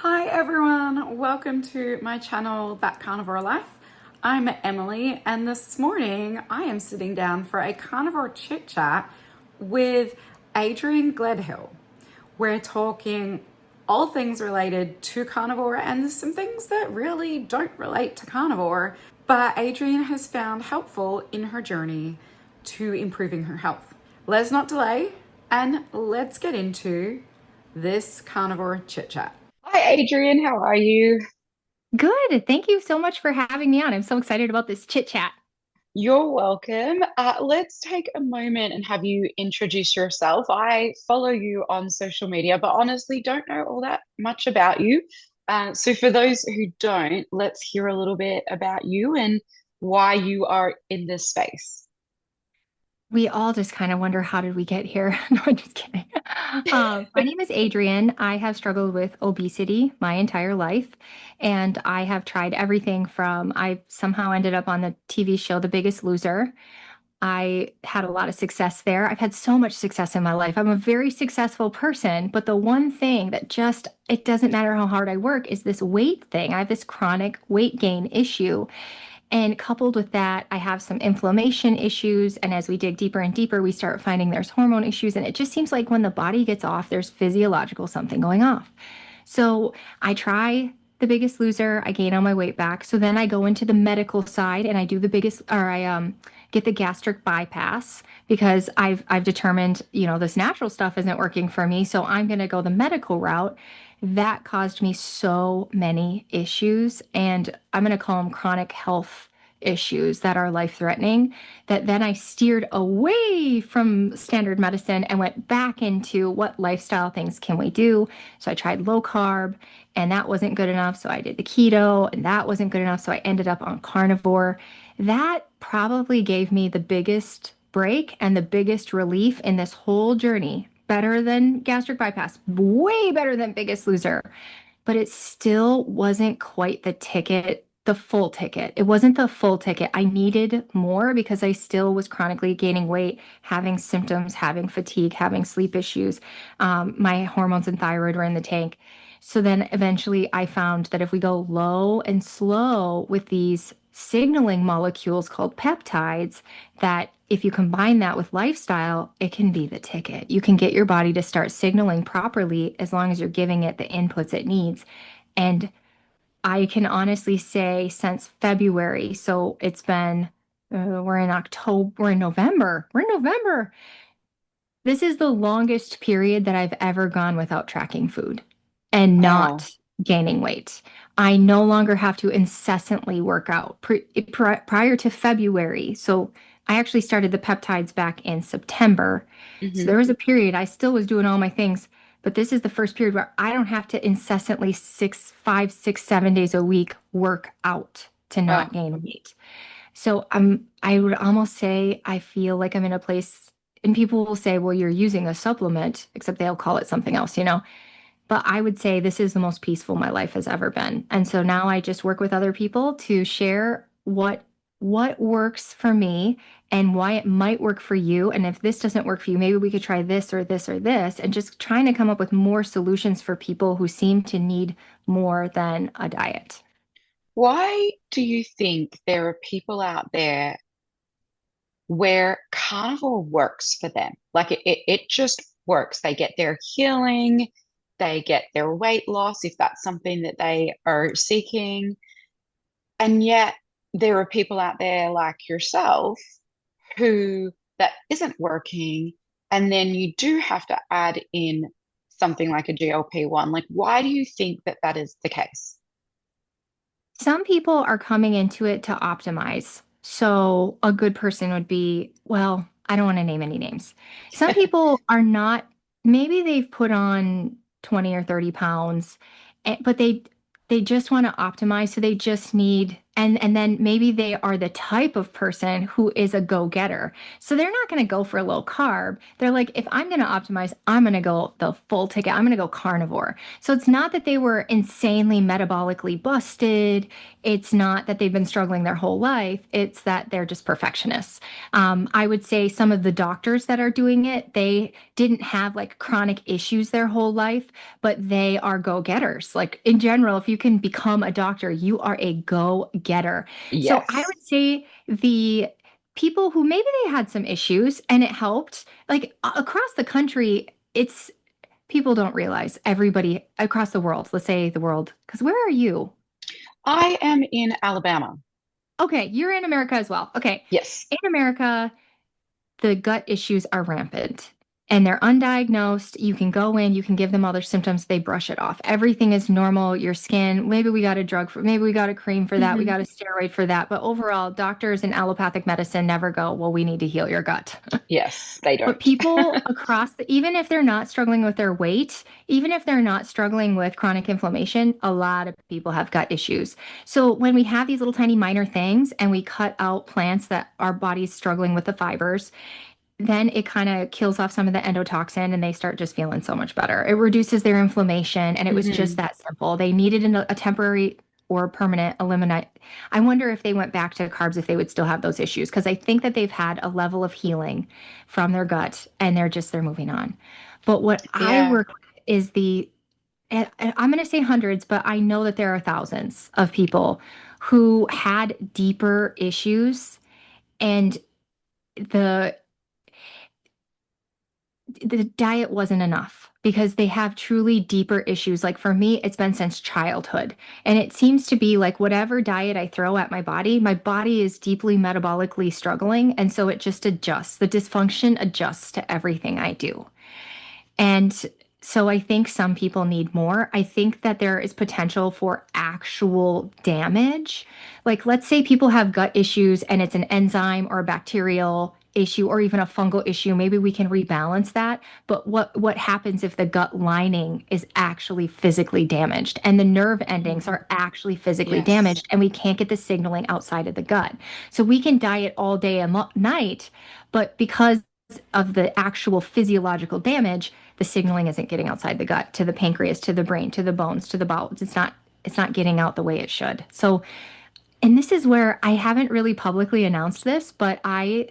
Hi everyone, welcome to my channel, That Carnivore Life. I'm Emily, and this morning I am sitting down for a carnivore chit chat with Adrian Gledhill. We're talking all things related to carnivore and some things that really don't relate to carnivore, but Adrian has found helpful in her journey to improving her health. Let's not delay and let's get into this carnivore chit chat. Hi, Adrian. How are you? Good. Thank you so much for having me on. I'm so excited about this chit chat. You're welcome. Let's take a moment and have you introduce yourself. I follow you on social media, but honestly don't know all that much about you. So, for those who don't, let's hear a little bit about you and why you are in this space. We all just kind of wonder, how did we get here? No, I'm just kidding. My name is Adrian. I have struggled with obesity my entire life, and I have tried everything from I somehow ended up on the TV show The Biggest Loser. I had a lot of success there. I've had so much success in my life. I'm a very successful person, but the one thing that just, it doesn't matter how hard I work, is this weight thing. I have this chronic weight gain issue. And coupled with that, I have some inflammation issues. And as we dig deeper and deeper, we start finding there's hormone issues. And it just seems like when the body gets off, there's physiological something going off. So I try The Biggest Loser. I gain all my weight back. So then I go into the medical side and I do the biggest, or I get the gastric bypass because I've determined, this natural stuff isn't working for me. So I'm going to go the medical route. That caused me so many issues, and I'm going to call them chronic health issues that are life threatening. That then I steered away from standard medicine and went back into what lifestyle things can we do. So I tried low carb, and that wasn't good enough. So I did the keto, and that wasn't good enough. So I ended up on carnivore. That probably gave me the biggest break and the biggest relief in this whole journey. Better than gastric bypass, way better than Biggest Loser, but it still wasn't quite the ticket, the full ticket. It wasn't the full ticket. I needed more because I still was chronically gaining weight, having symptoms, having fatigue, having sleep issues. My hormones and thyroid were in the tank. So then eventually I found that if we go low and slow with these signaling molecules called peptides, that if you combine that with lifestyle, it can be the ticket. You can get your body to start signaling properly as long as you're giving it the inputs it needs. And I can honestly say since February, so it's been, we're in October, we're in November. This is the longest period that I've ever gone without tracking food and Wow. not gaining weight. I no longer have to incessantly work out. Prior to February, so I actually started the peptides back in September. So Hmm. there was a period I still was doing all my things, but this is the first period where I don't have to incessantly 7 days a week work out to not Wow. gain weight. So I would almost say I feel like I'm in a place, and people will say, well, you're using a supplement, except they'll call it something else. But I would say this is the most peaceful my life has ever been. And so now I just work with other people to share what works for me and why it might work for you. And if this doesn't work for you, maybe we could try this or this or this, and just trying to come up with more solutions for people who seem to need more than a diet. Why do you think there are people out there where carnivore works for them? Like it just works. They get their healing, they get their weight loss if that's something that they are seeking. And yet there are people out there like yourself who that isn't working. And then you do have to add in something like a GLP-1. Like, why do you think that that is the case? Some people are coming into it to optimize. So a good person would be, well, I don't want to name any names. Some people are not, maybe they've put on 20 or 30 pounds, but they just want to optimize. So they just need And then maybe they are the type of person who is a go-getter. So they're not going to go for a low carb. They're like, if I'm going to optimize, I'm going to go the full ticket. I'm going to go carnivore. So it's not that they were insanely metabolically busted. It's not that they've been struggling their whole life. It's that they're just perfectionists. I would say some of the doctors that are doing it, they didn't have like chronic issues their whole life, but they are go-getters. Like in general, if you can become a doctor, you are a go-getter. So I Yes. would say the people who maybe they had some issues and it helped, like across the country, it's people don't realize everybody across the world, let's say the world, because where are you? I am in Alabama. Okay, you're in America as well. Okay. Yes. In America, the gut issues are rampant and they're undiagnosed. You can go in, you can give them all their symptoms, they brush it off. Everything is normal. Your skin, maybe we got a drug for, maybe we got a cream for that, we Hmm. got a steroid for that. But overall, doctors in allopathic medicine never go, well, we need to heal your gut. Yes, they But don't. people across the, even if they're not struggling with their weight, even if they're not struggling with chronic inflammation, a lot of people have gut issues. So when we have these little tiny minor things and we cut out plants that our body's struggling with the fibers, then it kind of kills off some of the endotoxin and they start just feeling so much better. It reduces their inflammation and it was just Hmm. that simple. They needed a temporary or permanent eliminate. I wonder if they went back to carbs if they would still have those issues because I think that they've had a level of healing from their gut and they're moving on. But what I Yeah. work with is and I'm going to say hundreds, but I know that there are thousands of people who had deeper issues and the the diet wasn't enough because they have truly deeper issues. Like for me, it's been since childhood. And it seems to be like whatever diet I throw at my body is deeply metabolically struggling. And so it just adjusts. The dysfunction adjusts to everything I do. And so I think some people need more. I think that there is potential for actual damage. Like, let's say people have gut issues and it's an enzyme or a bacterial issue or even a fungal issue. Maybe we can rebalance that. But what happens if the gut lining is actually physically damaged and the nerve endings Mhm. are actually physically Yes. damaged and we can't get the signaling outside of the gut? So we can diet all day and night, but because of the actual physiological damage, the signaling isn't getting outside the gut to the pancreas, to the brain, to the bones, to the bowels. It's not getting out the way it should. So, and this is where I haven't really publicly announced this, but I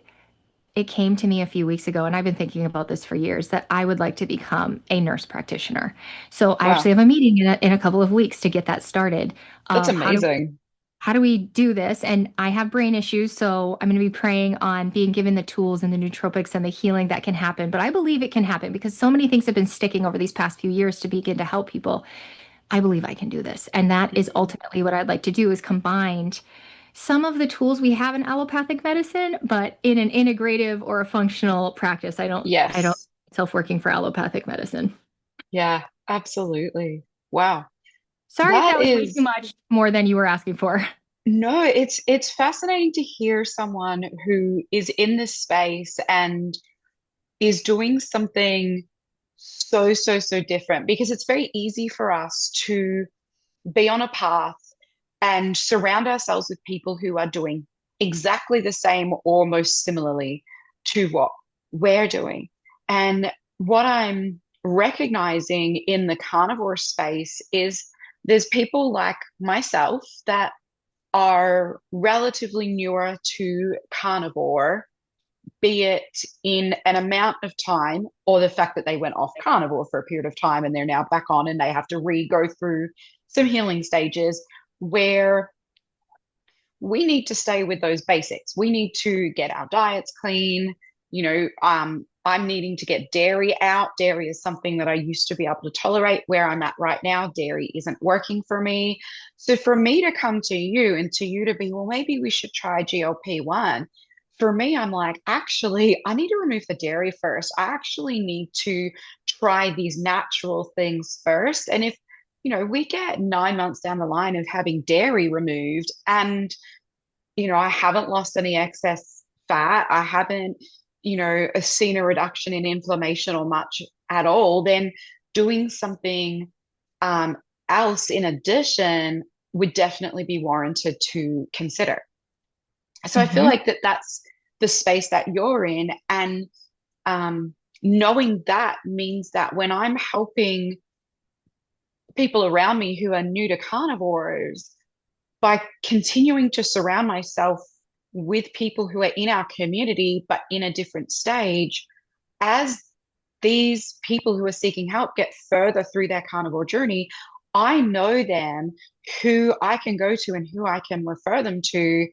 it came to me a few weeks ago and I've been thinking about this for years that I would like to become a nurse practitioner. So I actually Wow. have a meeting in a couple of weeks to get that started That's of amazing. how do we do this? And I have brain issues, so I'm going to be praying on being given the tools and the nootropics and the healing that can happen. But I believe it can happen because so many things have been sticking over these past few years to begin to help people. I believe I can do this. And that is Mhm. ultimately what I'd like to do is combine some of the tools we have in allopathic medicine, but in an integrative or a functional practice. I don't Yes. myself working for allopathic medicine. Yeah, absolutely. Wow. Sorry if That that was way too is much more than you were asking for. no, it's fascinating to hear someone who is in this space and is doing something so different because it's very easy for us to be on a path and surround ourselves with people who are doing exactly the same or most similarly to what we're doing. And what I'm recognizing in the carnivore space is there's people like myself that are relatively newer to carnivore, be it in an amount of time or the fact that they went off carnivore for a period of time and they're now back on and they have to go through some healing stages where we need to stay with those basics. We need to get our diets clean. I'm needing to get dairy out. Dairy is something that I used to be able to tolerate. Where I'm at right now, dairy isn't working for me. So for me to come to you and to you to be, well, maybe we should try GLP-1. For me, I'm like, actually, I need to remove the dairy first. I actually need to try these natural things first. And if we get 9 months down the line of having dairy removed and I haven't lost any excess fat. I haven't, seen a reduction in inflammation or much at all. Then doing something else in addition would definitely be warranted to consider. So I feel Hmm. like that's the space that you're in. And knowing that means that when I'm helping people around me who are new to carnivores, by continuing to surround myself with people who are in our community, but in a different stage, as these people who are seeking help get further through their carnivore journey, I know then who I can go to and who I can refer them to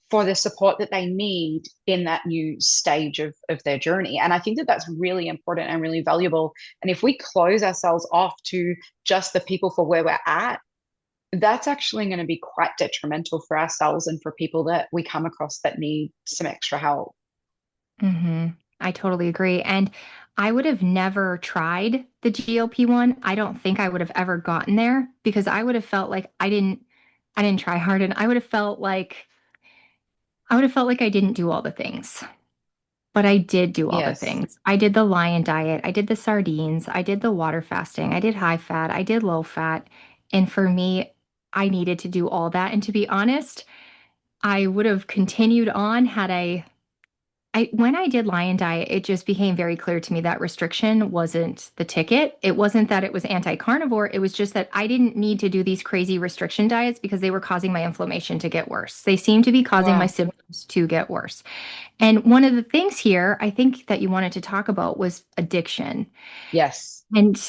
for the support that they need in that new stage of their journey. And I think that that's really important and really valuable. And if we close ourselves off to just the people for where we're at, that's actually going to be quite detrimental for ourselves and for people that we come across that need some extra help. Hmm. I totally agree. And I would have never tried the GLP-1. I don't think I would have ever gotten there because I would have felt like I didn't try hard and I would have felt like I didn't do all the things. But I did do all the Yes. things. I did the lion diet, I did the sardines, I did the water fasting, I did high fat, I did low fat. And for me, I needed to do all that. And to be honest, I would have continued on had when I did lion diet, it just became very clear to me that restriction wasn't the ticket. It wasn't that it was anti-carnivore. It was just that I didn't need to do these crazy restriction diets because they were causing my inflammation to get worse. They seemed to be causing my Wow. symptoms to get worse. And one of the things here I think that you wanted to talk about was addiction. Yes. And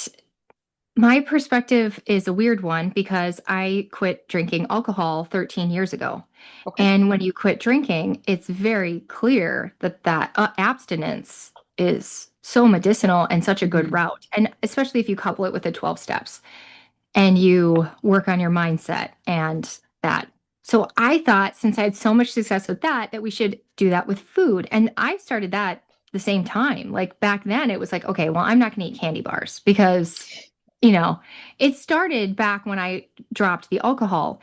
my perspective is a weird one because I quit drinking alcohol 13 years ago. Okay. And when you quit drinking, it's very clear that abstinence is so medicinal and such a good Hmm. route. And especially if you couple it with the 12 steps and you work on your mindset and that. So I thought since I had so much success with that, that we should do that with food. And I started that the same time. Like back then, it was like, okay, well, I'm not going to eat candy bars because, you know, it started back when I dropped the alcohol.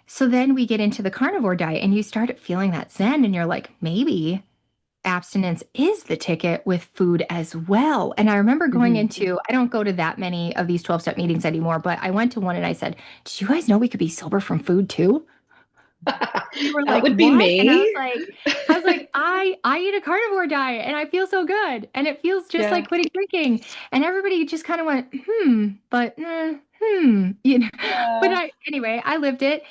So then we get into the carnivore diet and you start feeling that zen and you're like, maybe abstinence is the ticket with food as well. And I remember going Hmm. into, I don't go to that many of these 12-step meetings anymore, but I went to one and I said, did you guys know we could be sober from food too? They were That like, would be what? And me. I was like, I eat a carnivore diet and I feel so good. And it feels just Yeah. like quitting drinking. And everybody just kind of went, but you know. But Yeah. anyway, I lived it.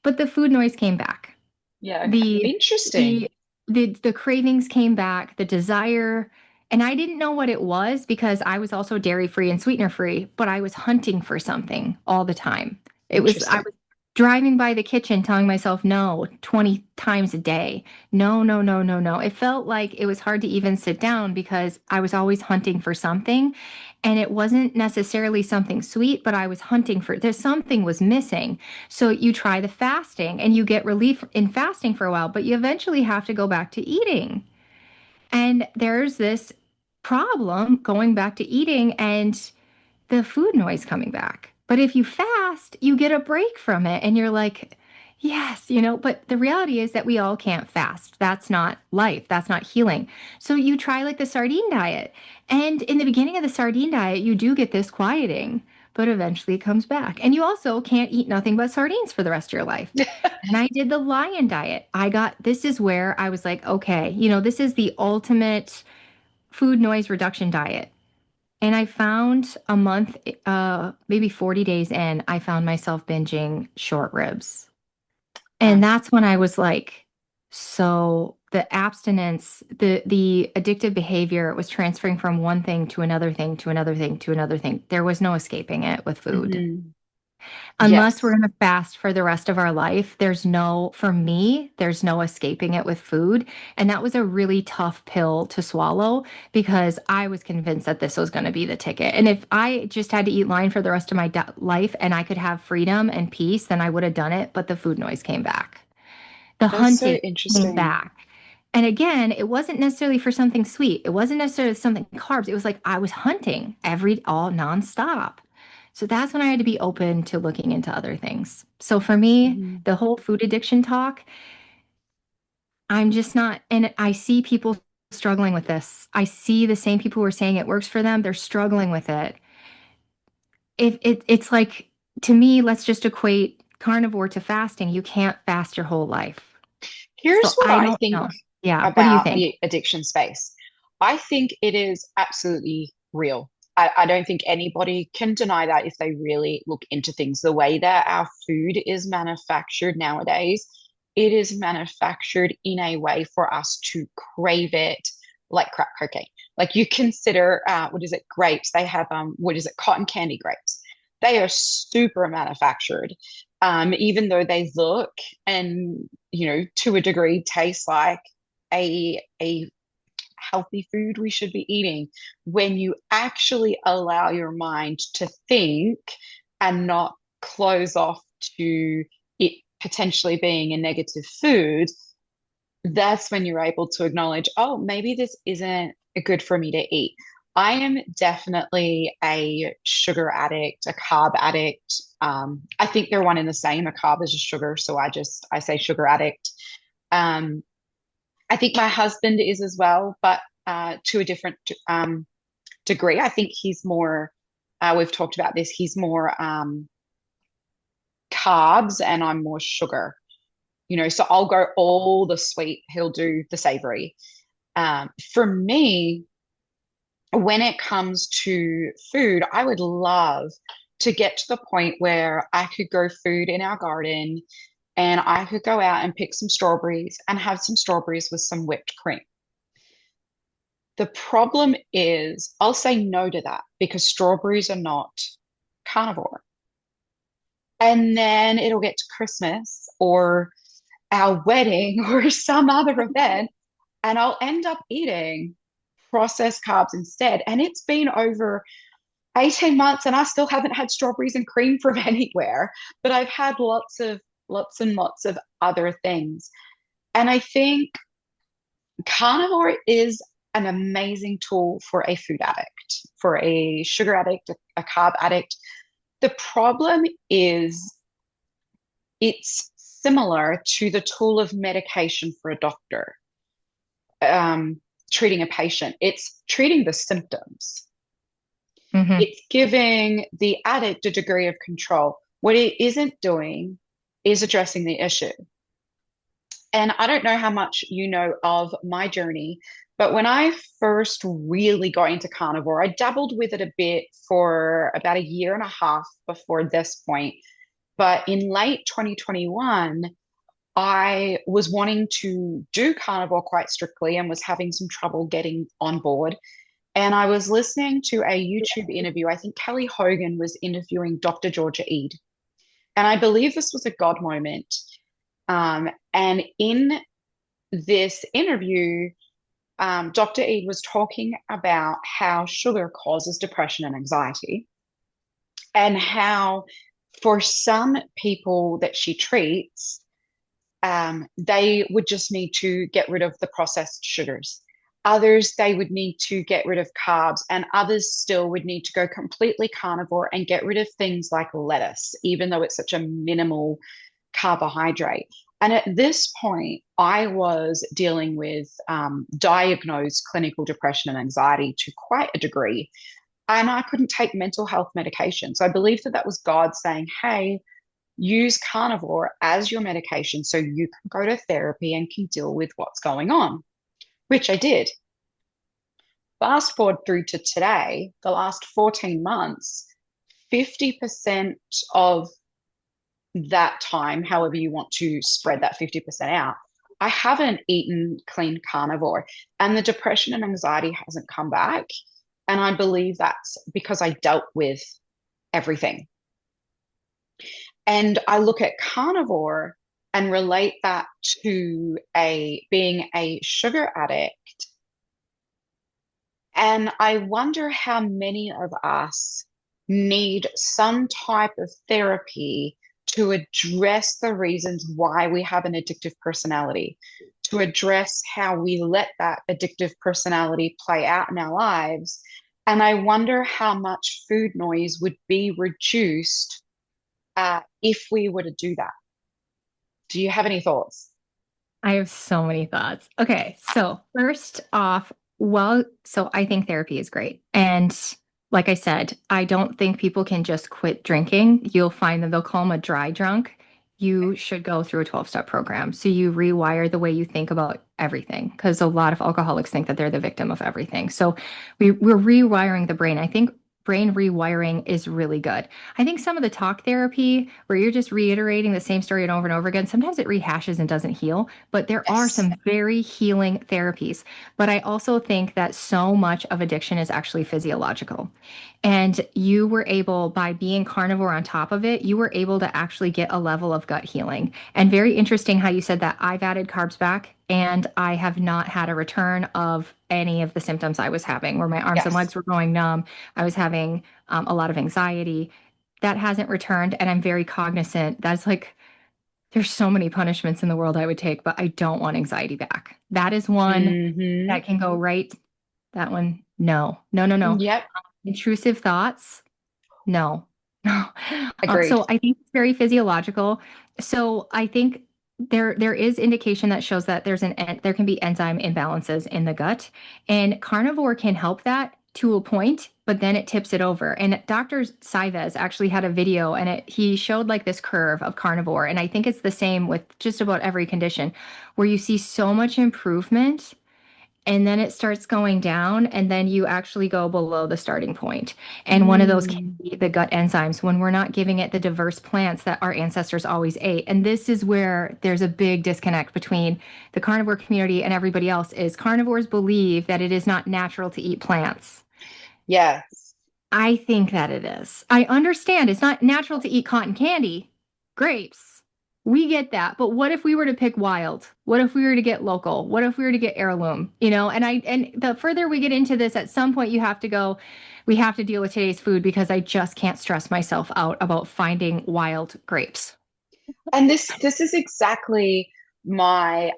But the food noise came back. Yeah. Okay. The Interesting. the the cravings came back, the desire, and I didn't know what it was because I was also dairy free and sweetener free, but I was hunting for something all the time. I Interesting. was driving by the kitchen telling myself no 20 times a day. No, no, no, no, no. It felt like it was hard to even sit down because I was always hunting for something. And it wasn't necessarily something sweet, but I was hunting for there's something was missing. So you try the fasting and you get relief in fasting for a while, but you eventually have to go back to eating. And there's this problem going back to eating and the food noise coming back. But if you fast, you get a break from it and you're like, yes, but the reality is that we all can't fast. That's not life. That's not healing. So you try like the sardine diet. And in the beginning of the sardine diet, you do get this quieting, but eventually it comes back. And you also can't eat nothing but sardines for the rest of your life. And I did the lion diet. This is where I was like, okay, this is the ultimate food noise reduction diet. And I found a month, maybe 40 days in, I found myself binging short ribs. And Wow. that's when I was like, so the abstinence, the addictive behavior was transferring from one thing to another thing to another thing to another thing. There was no escaping it with food. Hmm. Unless we're Yes. going to fast for the rest of our life, for me, there's no escaping it with food. And that was a really tough pill to swallow because I was convinced that this was going to be the ticket. And if I just had to eat line for the rest of my life and I could have freedom and peace, then I would have done it. But the food noise came back. The That's so hunting came interesting. back. And again, it wasn't necessarily for something sweet. It wasn't necessarily something carbs. It was like I was hunting all nonstop. So that's when I had to be open to looking into other things. So for me, Hmm. the whole food addiction talk, I'm just not, and I see people struggling with this. I see the same people who are saying it works for them. They're struggling with it. It's like, to me, let's just equate carnivore to fasting, you can't fast your whole life. Here's So what I I don't think know. Yeah. What do you about think? the addiction space. I think it is absolutely real. I don't think anybody can deny that if they really look into things. The way that our food is manufactured nowadays, it is manufactured in a way for us to crave it like crack cocaine. Like you consider, what is it, grapes? They have, what is it, cotton candy grapes. They are super manufactured, even though they look and, to a degree, taste like a healthy food we should be eating. When you actually allow your mind to think and not close off to it potentially being a negative food, that's when you're able to acknowledge, oh, maybe this isn't good for me to eat. I am definitely a sugar addict, a carb addict. I think they're one and the same. A carb is a sugar, so I say sugar addict. Um, I think my husband is as well, but to a different degree. I think he's more. We've talked about this. He's more carbs, and I'm more sugar. So I'll go all the sweet. He'll do the savory. For me, when it comes to food, I would love to get to the point where I could grow food in our garden and I could go out and pick some strawberries and have some strawberries with some whipped cream. The problem is, I'll say no to that because strawberries are not carnivore. And then it'll get to Christmas or our wedding or some other event, and I'll end up eating processed carbs instead. And it's been over 18 months and I still haven't had strawberries and cream from anywhere, but I've had lots and lots of other things. And I think carnivore is an amazing tool for a food addict, for a sugar addict, a carb addict. The problem is it's similar to the tool of medication for a doctor, treating a patient. It's treating the symptoms. Hmm. It's giving the addict a degree of control. What it isn't doing is addressing the issue. And I don't know how much you know of my journey, but when I first really got into carnivore, I dabbled with it a bit for about a year and a half before this point. But in late 2021, I was wanting to do carnivore quite strictly and was having some trouble getting on board. And I was listening to a YouTube interview. I think Kelly Hogan was interviewing Dr. Georgia Ede. And I believe this was a God moment. And in this interview, Dr. Ede was talking about how sugar causes depression and anxiety, and how for some people that she treats, they would just need to get rid of the processed sugars. Others, they would need to get rid of carbs, and others still would need to go completely carnivore and get rid of things like lettuce, even though it's such a minimal carbohydrate. And at this point, I was dealing with diagnosed clinical depression and anxiety to quite a degree. And I couldn't take mental health medication. So I believe that that was God saying, hey, use carnivore as your medication so you can go to therapy and can deal with what's going on, which I did. Fast forward through to today, the last 14 months, 50% of that time, however you want to spread that 50% out, I haven't eaten clean carnivore, and the depression and anxiety hasn't come back. And I believe that's because I dealt with everything. And I look at carnivore and relate that to a being a sugar addict. And I wonder how many of us need some type of therapy to address the reasons why we have an addictive personality, to address how we let that addictive personality play out in our lives. And I wonder how much food noise would be reduced if we were to do that. Do you have any thoughts? I have so many thoughts. Okay, so first off, so I think therapy is great. And like I said, I don't think people can just quit drinking. You'll find that they'll call them a dry drunk. you should go through a 12-step program. So you rewire the way you think about everything, because a lot of alcoholics think that they're the victim of everything. So we're rewiring the brain. I think brain rewiring is really good. I think some of the talk therapy where you're just reiterating the same story over and over again, sometimes it rehashes and doesn't heal, but there are Yes. some very healing therapies. But I also think that so much of addiction is actually physiological. And you were able, by being carnivore on top of it, you were able to actually get a level of gut healing. And very interesting how you said that. I've added carbs back and I have not had a return of any of the symptoms I was having, where my arms and Yes. legs were going numb. I was having a lot of anxiety. That hasn't returned. And I'm very cognizant. That's like, there's so many punishments in the world I would take, but I don't want anxiety back. That is one Hmm. that can go right. That one, no, no, no, no. Yep. Intrusive thoughts, no, no. Agreed. So I think it's very physiological. So I think there is indication that shows that there can be enzyme imbalances in the gut, and carnivore can help that to a point, but then it tips it over. And Dr. Saives actually had a video, and he showed like this curve of carnivore, and I think it's the same with just about every condition, where you see so much improvement and then it starts going down, and then you actually go below the starting point. And one of those can Mm. be the gut enzymes when we're not giving it the diverse plants that our ancestors always ate. And this is where there's a big disconnect between the carnivore community and everybody else. Is carnivores believe that it is not natural to eat plants. Yes. I think that it is. I understand it's not natural to eat cotton candy, grapes. We get that. But what if we were to pick wild? What if we were to get local? What if we were to get heirloom? And the further we get into this, at some point you have to go, we have to deal with today's food because I just can't stress myself out about finding wild grapes. And this is exactly my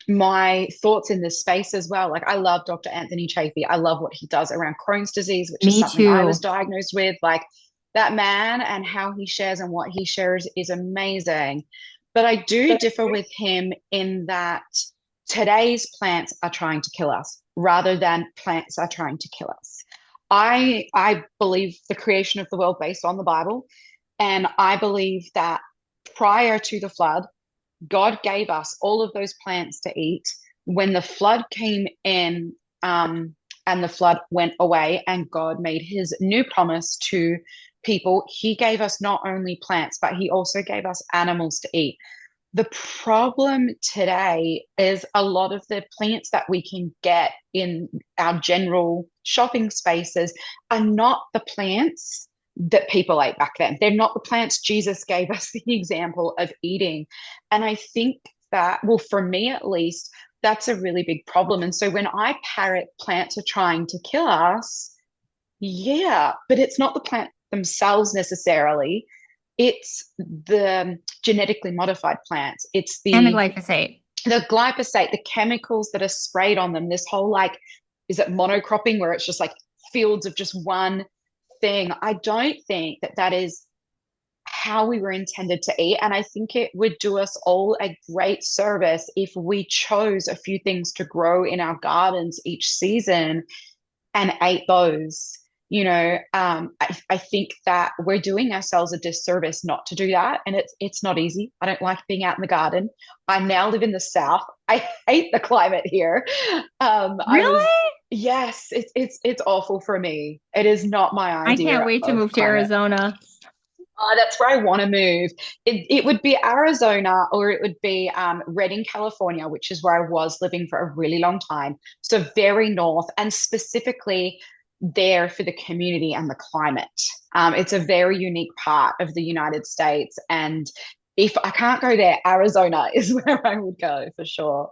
my thoughts in this space as well. Like I love Dr. Anthony Chafee. I love what he does around Crohn's disease, which is Me something I was too. diagnosed with. Like that man and how he shares and what he shares is amazing. But I do differ with him in that today's plants are trying to kill us rather than plants are trying to kill us. I believe the creation of the world based on the Bible, and I believe that prior to the flood, God gave us all of those plants to eat. When the flood came in, and the flood went away, and God made his new promise to people, he gave us not only plants, but he also gave us animals to eat. The problem today is a lot of the plants that we can get in our general shopping spaces are not the plants that people ate back then. They're not the plants Jesus gave us the example of eating. And I think that, well, for me at least, that's a really big problem. And so when I parrot plants are trying to kill us, yeah, but it's not the plant themselves necessarily. It's the genetically modified plants. It's And the glyphosate. the glyphosate, the chemicals that are sprayed on them. This whole like, is it monocropping where it's just like fields of just one thing? I don't think that that is how we were intended to eat. And I think it would do us all a great service if we chose a few things to grow in our gardens each season and ate those. I think that we're doing ourselves a disservice not to do that, and it's not easy. I don't like being out in the garden. I now live in the South. I hate the climate here. I was Really? Yes, it's awful for me. It is not my I can't idea wait to of move to climate. Arizona. That's where I want to move. It would be Arizona, or it would be Redding, California, which is where I was living for a really long time. So very north, and specifically there for the community and the climate. It's a very unique part of the United States. And if I can't go there, Arizona is where I would go for sure.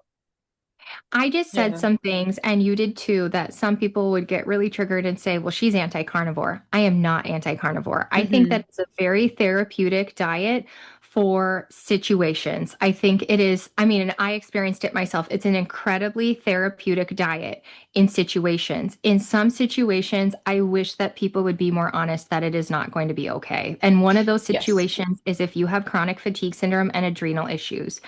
I just said Yeah. some things, and you did too, that some people would get really triggered and say, well, she's anti-carnivore. I am not anti-carnivore. I think Hmm. that it's a very therapeutic diet for situations. I think it is, I mean, and I experienced it myself. It's an incredibly therapeutic diet in situations. In some situations, I wish that people would be more honest that it is not going to be okay. And one of those Yes. situations is if you have chronic fatigue syndrome and adrenal issues.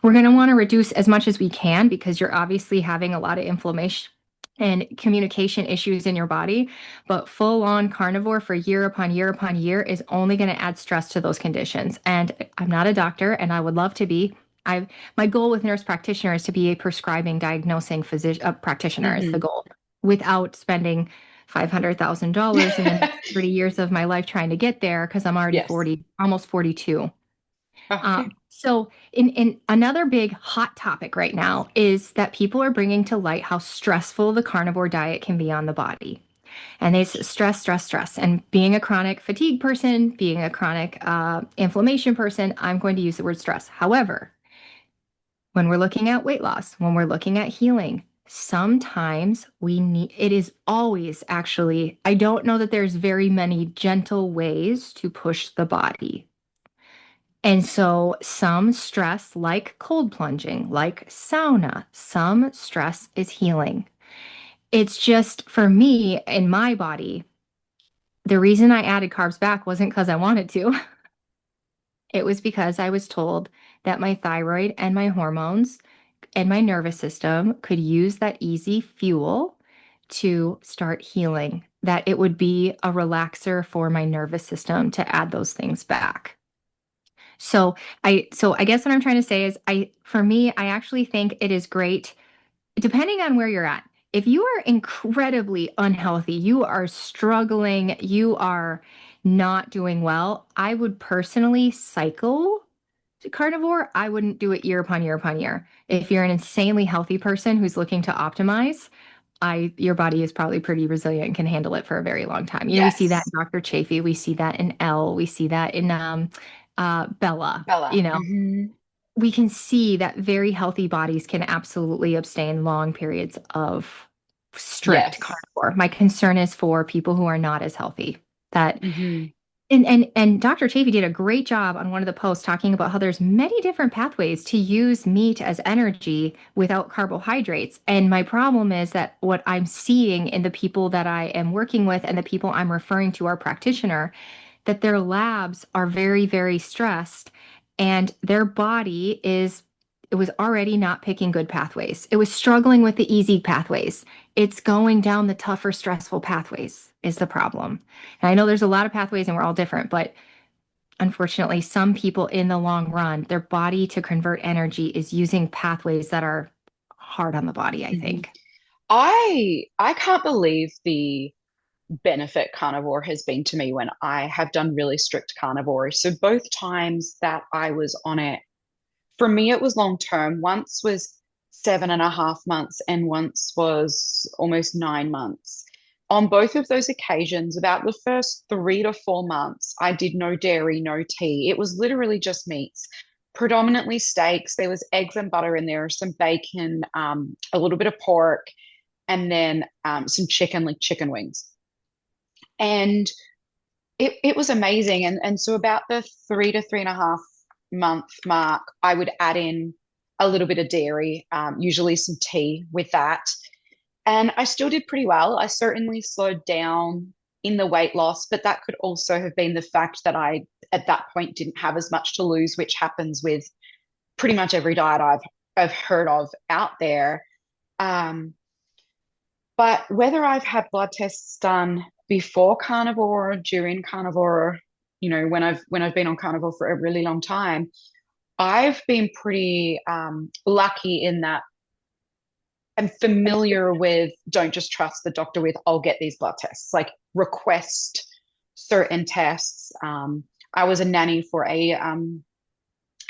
We're going to want to reduce as much as we can because you're obviously having a lot of inflammation. and communication issues in your body. But full on carnivore for year upon year upon year is only going to add stress to those conditions. And I'm not a doctor, and I would love to be. My goal with nurse practitioner is to be a prescribing, diagnosing physician practitioner is the Hmm. goal, without spending $500,000 in the next 30 years of my life trying to get there because I'm already Yes. 40, almost 42. Okay. So, in another big hot topic right now is that people are bringing to light how stressful the carnivore diet can be on the body. And it's stress, stress, stress. And being a chronic fatigue person, being a chronic inflammation person, I'm going to use the word stress. However, when we're looking at weight loss, when we're looking at healing, sometimes we need, it is always actually, I don't know that there's very many gentle ways to push the body. And so some stress, like cold plunging, like sauna, some stress is healing. It's just for me in my body, the reason I added carbs back wasn't because I wanted to. It was because I was told that my thyroid and my hormones and my nervous system could use that easy fuel to start healing, that it would be a relaxer for my nervous system to add those things back. So I guess what I'm trying to say is for me, I actually think it is great depending on where you're at. If you are incredibly unhealthy, you are struggling, you are not doing well, I would personally cycle to carnivore. I wouldn't do it year upon year upon year. If you're an insanely healthy person who's looking to optimize, your body is probably pretty resilient and can handle it for a very long time. You know, we see that Yes. in Dr. Chafee, we see that in Elle, we see that in Bella. Bella. You know, we can see that very healthy bodies can absolutely abstain long periods of strict Yes. carnivore. My concern is for people who are not as healthy. That Hmm. and Dr. Chafee did a great job on one of the posts talking about how there's many different pathways to use meat as energy without carbohydrates. And my problem is that what I'm seeing in the people that I am working with and the people I'm referring to our practitioner, that their labs are very, very stressed and their body it was already not picking good pathways. It was struggling with the easy pathways. It's going down the tougher, stressful pathways is the problem. And I know there's a lot of pathways and we're all different, but unfortunately, some people in the long run, their body to convert energy is using pathways that are hard on the body, I Hmm. think. I can't believe the benefit carnivore has been to me when I have done really strict carnivore. So both times that I was on it, for me it was long term. Once was 7.5 months and once was almost 9 months. On both of those occasions, about the first 3 to 4 months, I did no dairy, no tea. It was literally just meats, predominantly steaks. There was eggs and butter in there, some bacon, a little bit of pork, and then some chicken, like chicken wings. And it was amazing. And so about the 3 to 3.5 month mark, I would add in a little bit of dairy, usually some tea with that. And I still did pretty well. I certainly slowed down in the weight loss, but that could also have been the fact that I, at that point, didn't have as much to lose, which happens with pretty much every diet I've heard of out there. Um, but whether I've had blood tests done before carnivore, during carnivore, when I've been on carnivore for a really long time, I've been pretty lucky in that I'm familiar with don't just trust the doctor with I'll get these blood tests, like request certain tests. I was a nanny for a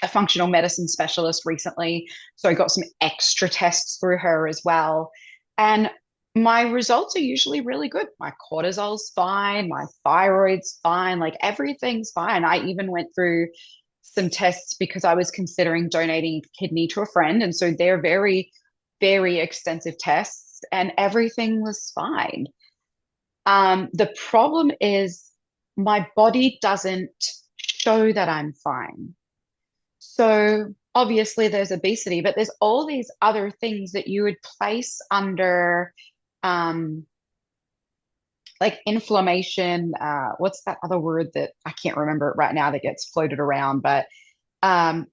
functional medicine specialist recently, so I got some extra tests through her as well. And my results are usually really good. My cortisol's fine, my thyroid's fine, like everything's fine. I even went through some tests because I was considering donating a kidney to a friend. And so they're very, very extensive tests, and everything was fine. The problem is my body doesn't show that I'm fine. So obviously there's obesity, but there's all these other things that you would place under um, like inflammation. What's that other word that I can't remember it right now that gets floated around? But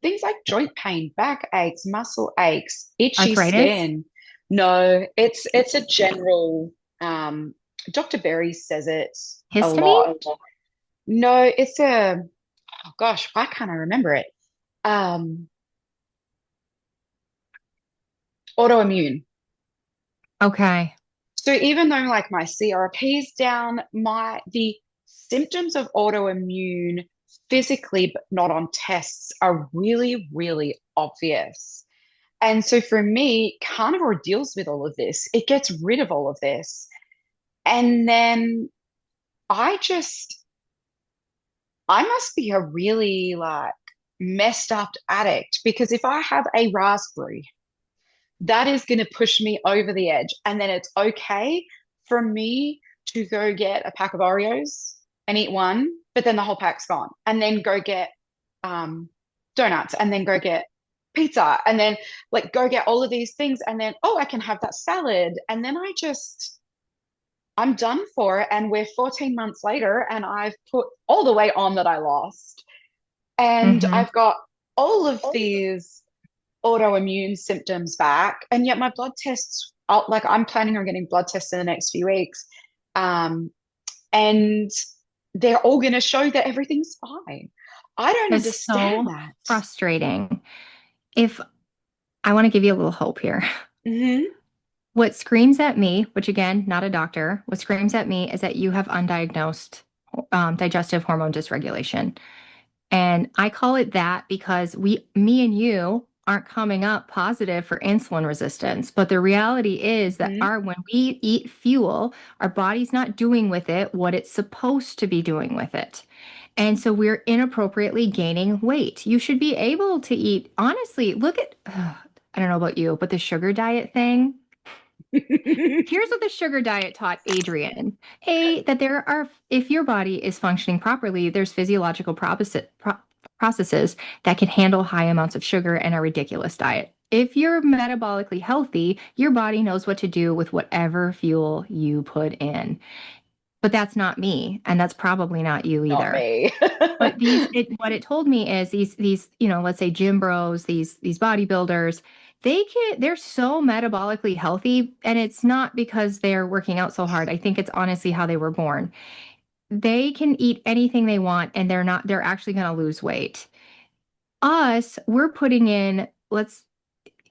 things like joint pain, back aches, muscle aches, itchy Arthritis? skin. No, it's a general Dr. Berry says it a Histamine? lot. No, it's a oh gosh, why can't I remember it? Um Autoimmune. Okay. So even though like my CRP's down, my the symptoms of autoimmune physically but not on tests are really, really obvious. And so for me, carnivore deals with all of this. It gets rid of all of this. And then I just, I must be a really like messed up addict because if I have a raspberry, that is going to push me over the edge. And then it's okay for me to go get a pack of Oreos and eat one, but then the whole pack's gone. And then go get um, donuts and then go get pizza and then like go get all of these things. And then, oh, I can have that salad. And then I'm done for. And we're 14 months later and I've put all the weight on that I lost. And Hmm. I've got all of these autoimmune symptoms back. And yet my blood tests, like I'm planning on getting blood tests in the next few weeks. Um, and they're all going to show that everything's fine. I don't It's understand so that. frustrating. If I want to give you a little hope here. Hmm. What screams at me, which again, not a doctor, what screams at me is that you have undiagnosed digestive hormone dysregulation. And I call it that because me and you aren't coming up positive for insulin resistance. But the reality is that when we eat fuel, our body's not doing with it what it's supposed to be doing with it. And so we're inappropriately gaining weight. You should be able to eat, honestly, look at, I don't know about you, but the sugar diet thing. Here's what the sugar diet taught Adrian. A, that there are, if your body is functioning properly, there's physiological processes that can handle high amounts of sugar and a ridiculous diet. If you're metabolically healthy, your body knows what to do with whatever fuel you put in. But that's not me, and that's probably not you Not either. me. But what it told me is let's say gym bros, these bodybuilders, they're so metabolically healthy, and it's not because they're working out so hard. I think it's honestly how they were born. They can eat anything they want, and they're actually going to lose weight. Us, we're putting in,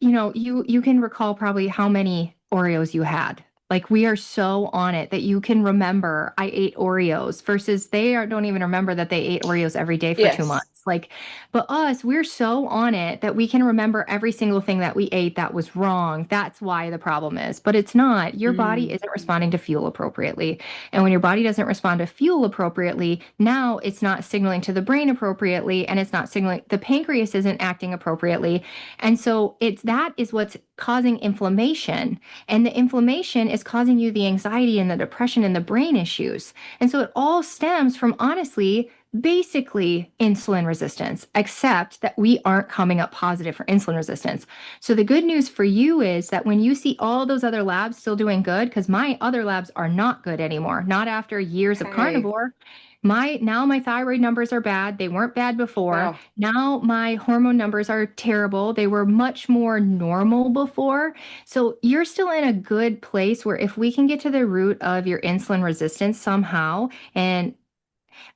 you can recall probably how many Oreos you had. Like we are so on it that you can remember I ate Oreos versus don't even remember that they ate Oreos every day for two Yes. months. Like, but us, we're so on it that we can remember every single thing that we ate that was wrong. That's why the problem is. But it's not. Your body Mm. isn't responding to fuel appropriately. And when your body doesn't respond to fuel appropriately, now it's not signaling to the brain appropriately and it's not signaling, the pancreas isn't acting appropriately. And so that is what's causing inflammation. And the inflammation is causing you the anxiety and the depression and the brain issues. And so it all stems from honestly, basically insulin resistance, except that we aren't coming up positive for insulin resistance. So the good news for you is that when you see all those other labs still doing good, because my other labs are not good anymore, not after years of Okay. carnivore. My thyroid numbers are bad. They weren't bad before. Wow. Now my hormone numbers are terrible. They were much more normal before. So you're still in a good place where if we can get to the root of your insulin resistance somehow, and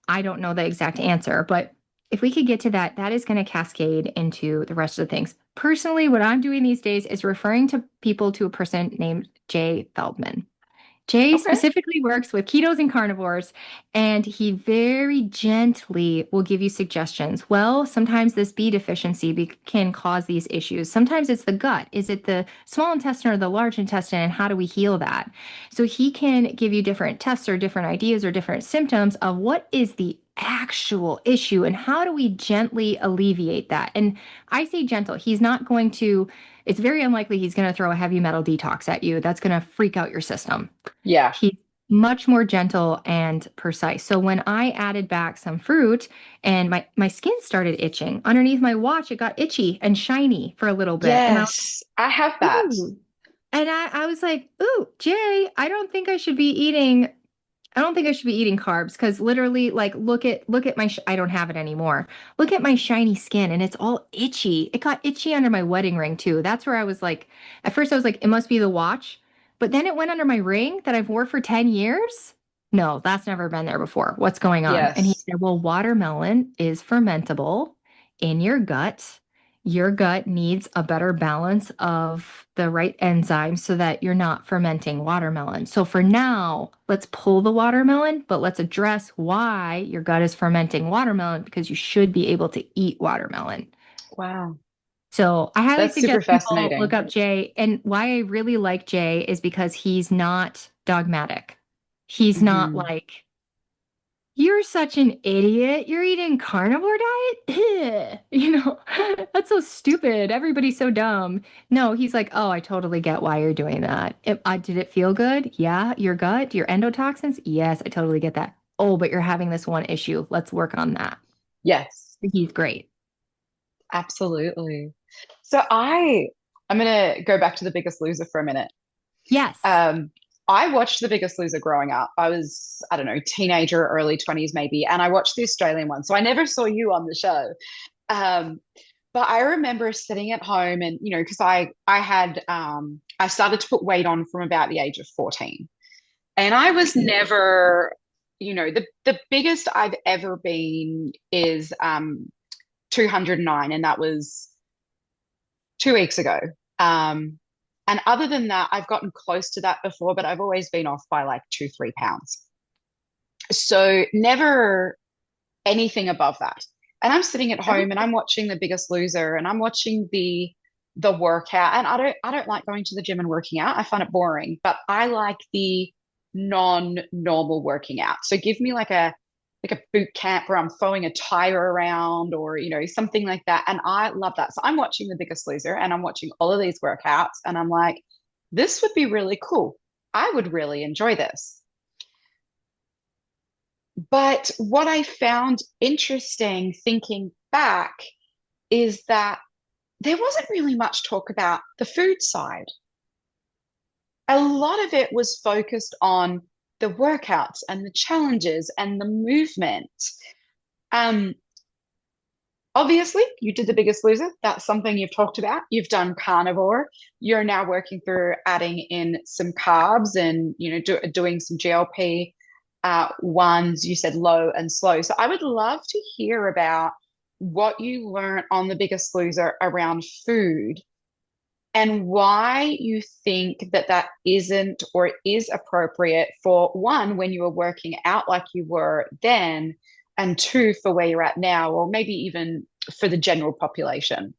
I don't know the exact answer, but if we could get to that, that is going to cascade into the rest of the things. Personally, what I'm doing these days is referring to people to a person named Jay Feldman. Jay Okay. specifically works with ketos and carnivores, and he very gently will give you suggestions. Well, sometimes this B deficiency can cause these issues. Sometimes it's the gut. Is it the small intestine or the large intestine, and how do we heal that? So he can give you different tests or different ideas or different symptoms of what is the actual issue and how do we gently alleviate that. And I say gentle. He's not going to, it's very unlikely he's going to throw a heavy metal detox at you. That's going to freak out your system. Yeah. He's much more gentle and precise. So when I added back some fruit and my skin started itching underneath my watch, it got itchy and shiny for a little bit. And I was Yes. I have like, that. ooh. And I was like, ooh, Jay, I don't think I should be eating I don't think I should be eating carbs because literally, like, look at my I don't have it anymore. Look at my shiny skin and it's all itchy. It got itchy under my wedding ring too. That's where I was like, at first I was like, it must be the watch, but then it went under my ring that I've wore for 10 years. No, that's never been there before. What's going on? And he Yes. said, well, watermelon is fermentable in your gut. Your gut needs a better balance of the right enzymes so that you're not fermenting watermelon. So for now, let's pull the watermelon, but let's address why your gut is fermenting watermelon because you should be able to eat watermelon. Wow. So I highly That's super suggest people look fascinating. up Jay. And why I really like Jay is because he's not dogmatic. He's not Hmm. like, you're such an idiot. You're eating carnivore diet? That's so stupid. Everybody's so dumb. No, he's like, oh, I totally get why you're doing that. Did it feel good? Yeah. Your gut, your endotoxins? Yes, I totally get that. Oh, but you're having this one issue. Let's work on that. Yes, He's great. absolutely. So I'm gonna go back to The Biggest Loser for a minute. Yes. Um, I watched The Biggest Loser growing up. I was, I don't know, teenager, early 20s maybe, and I watched the Australian one. So I never saw you on the show. Um, but I remember sitting at home and, because I started to put weight on from about the age of 14. And I was never, the biggest I've ever been is 209, and that was 2 weeks ago. Um, and other than that, I've gotten close to that before, but I've always been off by like 2, 3 pounds. So never anything above that. And I'm sitting at home and I'm watching The Biggest Loser and I'm watching the workout. And I don't like going to the gym and working out. I find it boring, but I like the non-normal working out. So give me like a boot camp where I'm throwing a tire around or something like that. And I love that. So I'm watching The Biggest Loser and I'm watching all of these workouts and I'm like, this would be really cool. I would really enjoy this. But what I found interesting thinking back is that there wasn't really much talk about the food side. A lot of it was focused on the workouts and the challenges and the movement. Um, Obviously, you did The Biggest Loser. That's something you've talked about. You've done carnivore. You're now working through adding in some carbs and doing some GLP ones. You said low and slow. So I would love to hear about what you learned on The Biggest Loser around food and why you think that that isn't or is appropriate for one, when you were working out like you were then, and two, for where you're at now, or maybe even for the general population.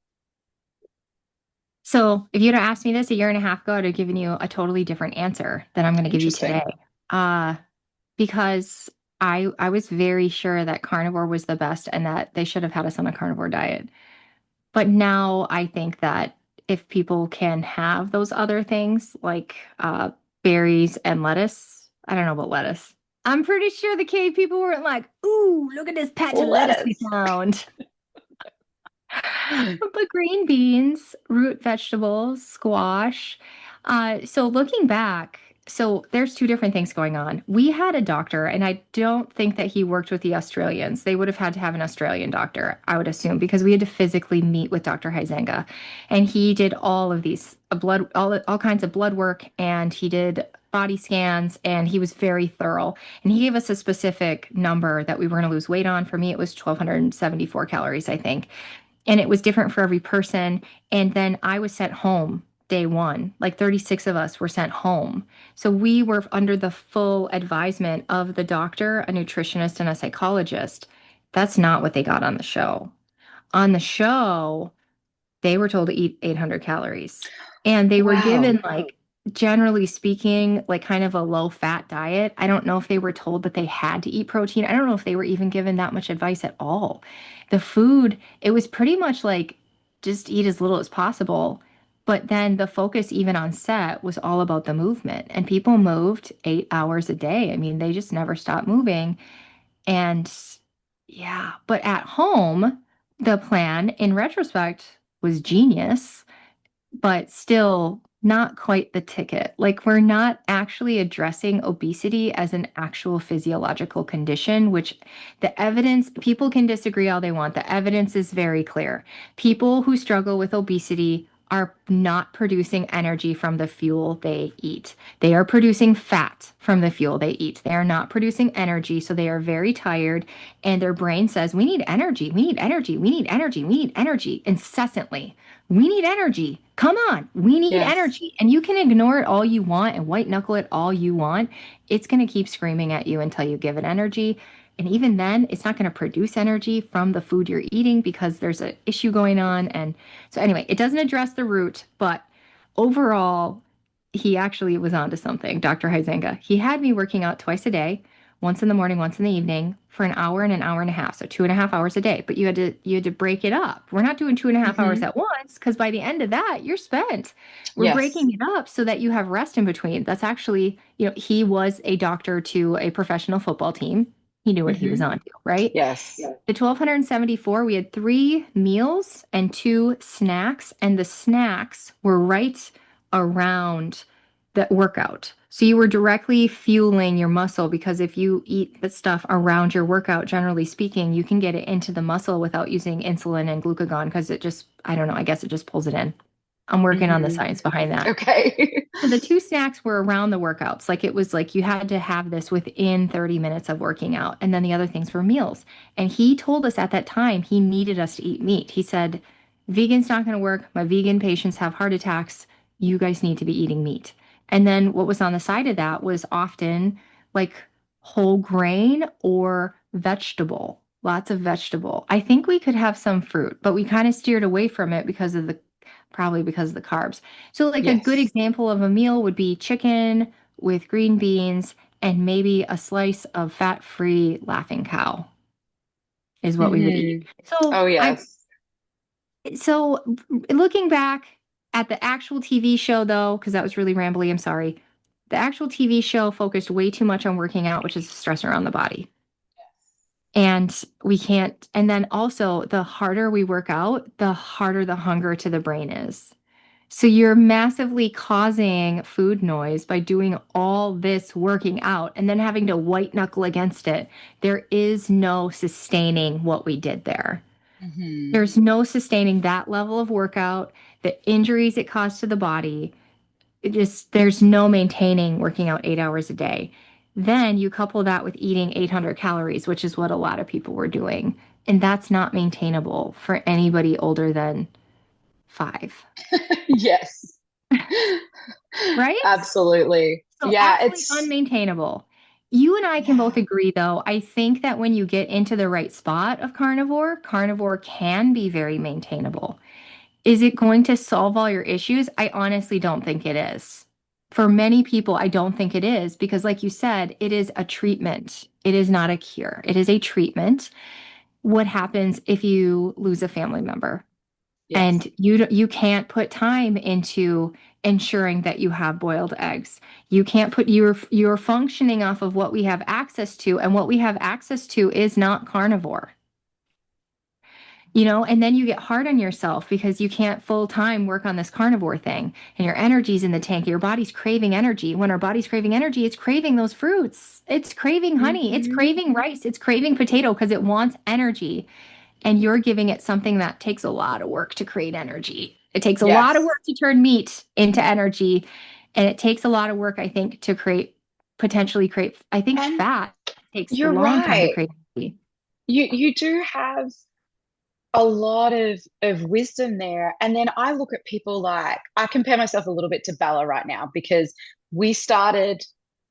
So if you'd have asked me this a year and a half ago, I'd have given you a totally different answer than I'm going to give you today. Interesting. Uh, because I was very sure that carnivore was the best and that they should have had us on a carnivore diet. But now I think that if people can have those other things like berries and lettuce, I don't know about lettuce. I'm pretty sure the cave people weren't like, ooh, look at this patch of lettuce we Lettuce. found. But green beans, root vegetables, squash. So looking back, so there's two different things going on. We had a doctor, and I don't think that he worked with the Australians. They would have had to have an Australian doctor, I would assume, because we had to physically meet with Dr. Huizenga. And he did all of these all kinds of blood work, and he did body scans, and he was very thorough. And he gave us a specific number that we were going to lose weight on. For me, it was 1,274 calories, I think, and it was different for every person. And then I was sent home day one. Like 36 of us were sent home. So we were under the full advisement of the doctor, a nutritionist, and a psychologist. That's not what they got on the show. On the show, they were told to eat 800 calories. And they were Wow. given, like, generally speaking, like kind of a low fat diet. I don't know if they were told that they had to eat protein. I don't know if they were even given that much advice at all. The food, it was pretty much like just eat as little as possible. But then the focus, even on set, was all about the movement. And people moved 8 hours a day. I mean, they just never stopped moving. And yeah, but at home, the plan in retrospect was genius, but still not quite the ticket. Like, we're not actually addressing obesity as an actual physiological condition, which the evidence, people can disagree all they want. The evidence is very clear. People who struggle with obesity are not producing energy from the fuel they eat. They are producing fat from the fuel they eat. They are not producing energy, so they are very tired, and their brain says, "We need energy, we need energy, we need energy, we need energy," incessantly. We need energy. Come on, we need Yes. energy. And you can ignore it all you want and white knuckle it all you want. It's going to keep screaming at you until you give it energy. And even then, it's not going to produce energy from the food you're eating because there's an issue going on. And so, anyway, it doesn't address the root, but overall, he actually was onto something, Dr. Huizenga. He had me working out twice a day, once in the morning, once in the evening, for an hour and a half, so 2.5 hours a day. But you had to break it up. We're not doing 2.5 hours Hmm. at once because by the end of that, you're spent. We're Yes. breaking it up so that you have rest in between. That's actually, he was a doctor to a professional football team. He knew what he was Hmm. on to, right? Yes. The 1274, we had 3 meals and 2 snacks, and the snacks were right around the workout. So you were directly fueling your muscle because if you eat the stuff around your workout, generally speaking, you can get it into the muscle without using insulin and glucagon because it just, I don't know, I guess it just pulls it in. I'm working on the Hmm. science behind that. Okay. So the 2 snacks were around the workouts. Like, it was like you had to have this within 30 minutes of working out. And then the other things were meals. And he told us at that time he needed us to eat meat. He said, "Vegan's not going to work. My vegan patients have heart attacks. You guys need to be eating meat." And then what was on the side of that was often like whole grain or vegetable, lots of vegetable. I think we could have some fruit, but we kind of steered away from it because of the probably because of the carbs. So, like, a good Yes. example of a meal would be chicken with green beans and maybe a slice of fat-free laughing cow is what we would eat. Hmm. Oh, yes. So looking back at the actual TV show, though, because that was really rambly, I'm sorry. The actual TV show focused way too much on working out, which is a stressor on the body. And we can't, and then also the harder we work out, the harder the hunger to the brain is. So you're massively causing food noise by doing all this working out and then having to white knuckle against it. There is no sustaining what we did there. Hmm. There's no sustaining that level of workout, the injuries it caused to the body. There's no maintaining working out 8 hours a day. Then you couple that with eating 800 calories, which is what a lot of people were doing. And that's not maintainable for anybody older than 5, Yes. right? Absolutely. So Yeah, absolutely it's unmaintainable. You and I can both yeah. agree, though. I think that when you get into the right spot of carnivore, carnivore can be very maintainable. Is it going to solve all your issues? I honestly don't think it is. For many people, I don't think it is because, like you said, it is a treatment. It is not a cure. It is a treatment. What happens if you lose a family member? Yes. And you can't put time into ensuring that you have boiled eggs. You can't put you're functioning off of what we have access to, and what we have access to is not carnivore. And then you get hard on yourself because you can't full time work on this carnivore thing, and your energy's in the tank. Your body's craving energy. When our body's craving energy, it's craving those fruits. It's craving honey. It's Hmm. craving rice. It's craving potato because it wants energy, and you're giving it something that takes a lot of work to create energy. It takes a lot of Yes. work to turn meat into energy, and it takes a lot of work, I think, to potentially create. I think And fat takes a you're long time to right. create energy. You do have a lot of wisdom there. And then I look at people like I compare myself a little bit to Bella right now because we started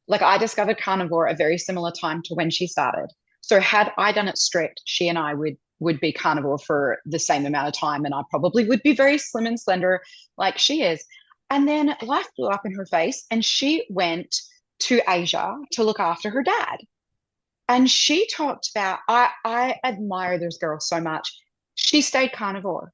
like I discovered carnivore a very similar time to when she started. So had I done it strict, she and I would be carnivore for the same amount of time and I probably would be very slim and slender like she is. And then life blew up in her face and she went to Asia to look after her dad. And she talked about, I admire this girl so much. She stayed carnivore.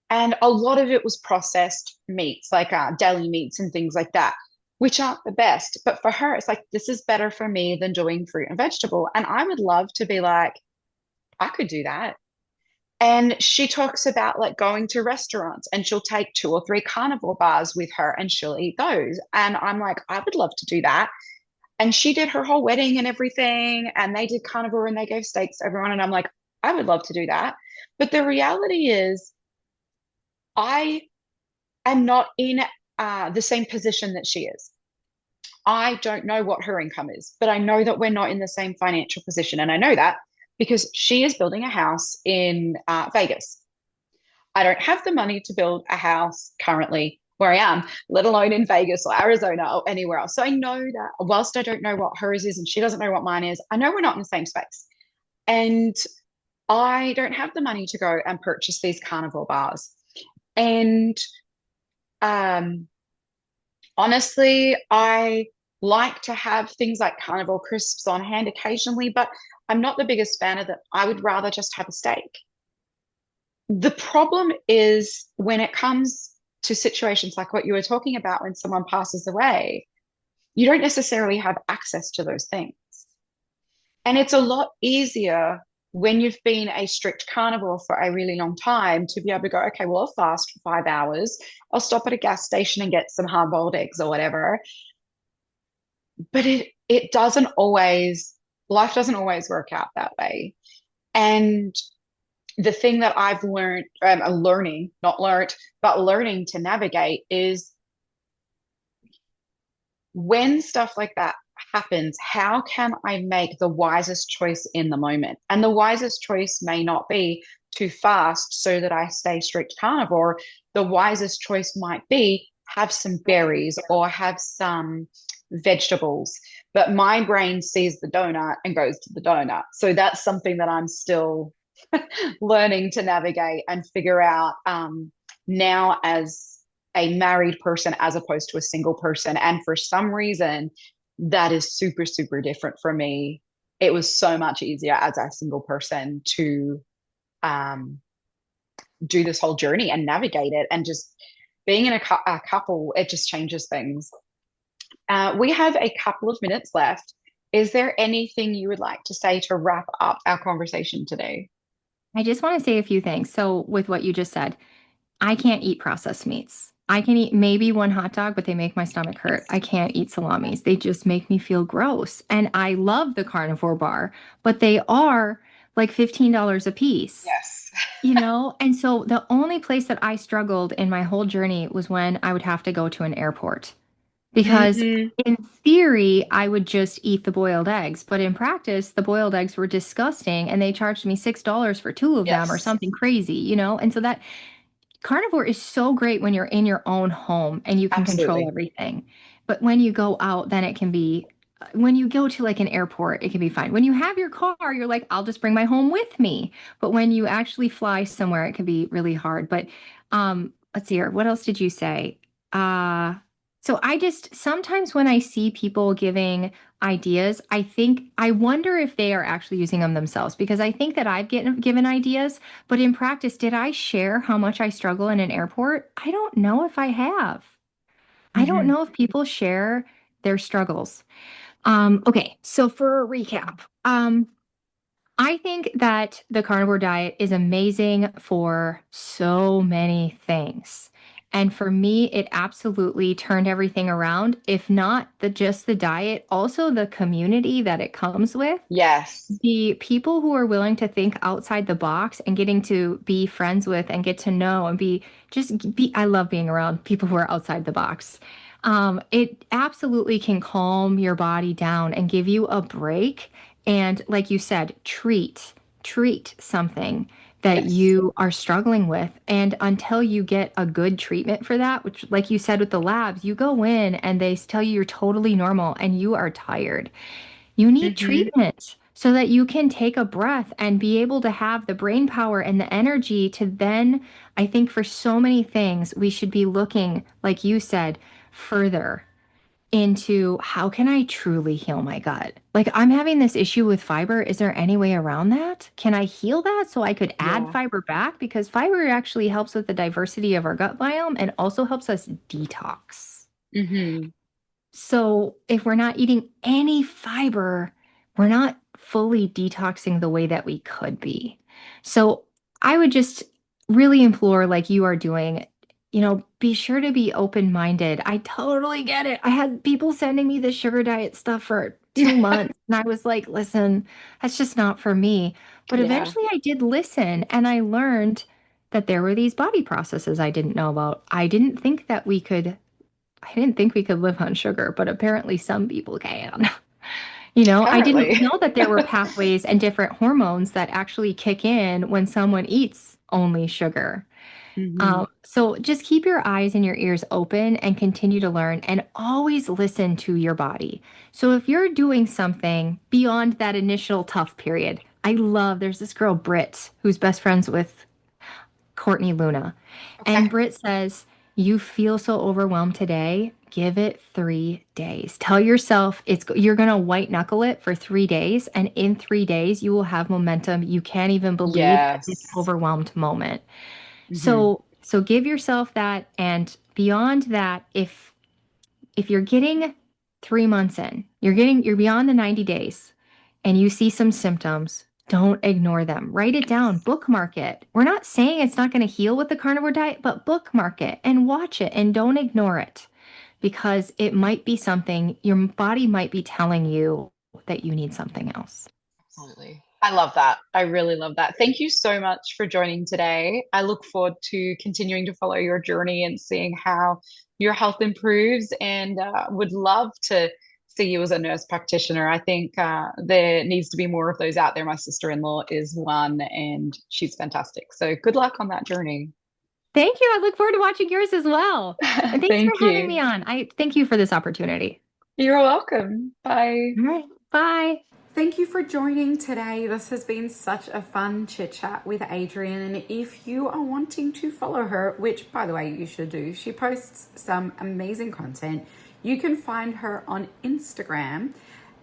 And a lot of it was processed meats, like deli meats and things like that, which aren't the best. But for her, it's like, this is better for me than doing fruit and vegetable. And I would love to be like, I could do that. And she talks about like going to restaurants and she'll take two or three carnivore bars with her and she'll eat those. And I'm like, I would love to do that. And she did her whole wedding and everything, and they did carnivore and they gave steaks to everyone. And I'm like, I would love to do that. But the reality is, I am not in the same position that she is. I don't know what her income is, but I know that we're not in the same financial position. And I know that because she is building a house in Vegas. I don't have the money to build a house currently where I am, let alone in Vegas or Arizona or anywhere else. So I know that whilst I don't know what hers is and she doesn't know what mine is, I know we're not in the same space. And I don't have the money to go and purchase these carnivore bars. And um, honestly, I like to have things like carnivore crisps on hand occasionally, but I'm not the biggest fan of that. I would rather just have a steak. The problem is when it comes to situations like what you were talking about when someone passes away, you don't necessarily have access to those things. And it's a lot easier when you've been a strict carnivore for a really long time to be able to go, okay, well, I'll fast for 5 hours. I'll stop at a gas station and get some hard-boiled eggs or whatever. But it doesn't always, life doesn't always work out that way. And the thing that I've learned, learning, not learned, but learning to navigate is when stuff like that happens, how can I make the wisest choice in the moment? And the wisest choice may not be to fast so that I stay strict carnivore. The wisest choice might be have some berries or have some vegetables. But my brain sees the donut and goes to the donut. So that's something that I'm still learning to navigate and figure out now as a married person as opposed to a single person. And for some reason, that is super, super different for me. It was so much easier as a single person to um, do this whole journey and navigate it. And just being in a couple, it just changes things. We have a couple of minutes left. Is there anything you would like to say to wrap up our conversation today? I just want to say a few things. So, with what you just said, I can't eat processed meats. I can eat maybe one hot dog, but they make my stomach hurt. I can't eat salamis. They just make me feel gross. And I love the carnivore bar, but they are like $15 a piece, Yes. And so the only place that I struggled in my whole journey was when I would have to go to an airport. Because Mm-hmm. in theory, I would just eat the boiled eggs, but in practice, the boiled eggs were disgusting and they charged me $6 for two of them or Yes, something crazy. And so that carnivore is so great when you're in your own home and you can control absolutely. everything. But when you go out, then it can be, when you go to like an airport, it can be fine. When you have your car, you're like, I'll just bring my home with me. But when you actually fly somewhere, it can be really hard. But let's see here. What else did you say? Uh, so I just sometimes when I see people giving ideas, I wonder if they are actually using them themselves because I think that I've given ideas, but in practice, did I share how much I struggle in an airport? I don't know if I have. I don't Mm-hmm. know if people share their struggles. Okay, so for a recap, I think that the carnivore diet is amazing for so many things. And for me, it absolutely turned everything around. If not just the diet, also the community that it comes with. Yes. The people who are willing to think outside the box and getting to be friends with and get to know and I love being around people who are outside the box. It absolutely can calm your body down and give you a break. And like you said, treat something that Yes. you are struggling with. And until you get a good treatment for that, which, like you said with the labs, you go in and they tell you you're totally normal and you are tired. You need Mm-hmm. treatment so that you can take a breath and be able to have the brain power and the energy to then, I think for so many things, we should be looking, like you said, further into how can I truly heal my gut? Like I'm having this issue with fiber. Is there any way around that? Can I heal that so I could add Yeah. fiber back? Because fiber actually helps with the diversity of our gut biome and also helps us detox. Mm-hmm. So if we're not eating any fiber, we're not fully detoxing the way that we could be. So I would just really implore, like you are doing, be sure to be open-minded. I totally get it. I had people sending me the sugar diet stuff for 2 months, and I was like, listen, that's just not for me. But Yeah, eventually I did listen, and I learned that there were these body processes I didn't know about. I didn't think we could live on sugar, but apparently some people can. I didn't apparently. know that there were pathways and different hormones that actually kick in when someone eats only sugar. Hmm. So just keep your eyes and your ears open and continue to learn and always listen to your body. So if you're doing something beyond that initial tough period, there's this girl, Britt, who's best friends with Courtney Luna. Okay. And Britt says, you feel so overwhelmed today, give it 3 days. Tell yourself you're gonna white knuckle it for 3 days, and in 3 days you will have momentum you can't even believe at this Yes. overwhelmed moment. Hmm. So give yourself that, and beyond that, if you're getting 3 months in, you're beyond the 90 days and you see some symptoms, don't ignore them. Write it down, bookmark it. We're not saying it's not going to heal with the carnivore diet, but bookmark it and watch it and don't ignore it because it might be something your body might be telling you that you need something else. Absolutely. I love that. I really love that. Thank you so much for joining today. I look forward to continuing to follow your journey and seeing how your health improves, and would love to see you as a nurse practitioner. I think there needs to be more of those out there. My sister-in-law is one, and she's fantastic. So good luck on that journey. Thank you. I look forward to watching yours as well. And thanks for Thank having you. me on. I thank you for this opportunity. You're welcome. Bye. All right. Bye. Thank you for joining today. This has been such a fun chit chat with Adrian. And if you are wanting to follow her, which by the way, you should do, she posts some amazing content. You can find her on Instagram,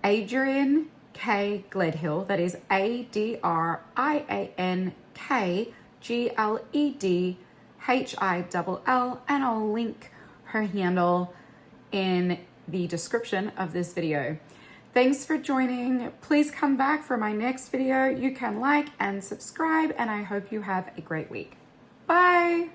Adrian K. Gledhill. That is ADrianKGledhill. And I'll link her handle in the description of this video. Thanks for joining. Please come back for my next video. You can like and subscribe, and I hope you have a great week. Bye.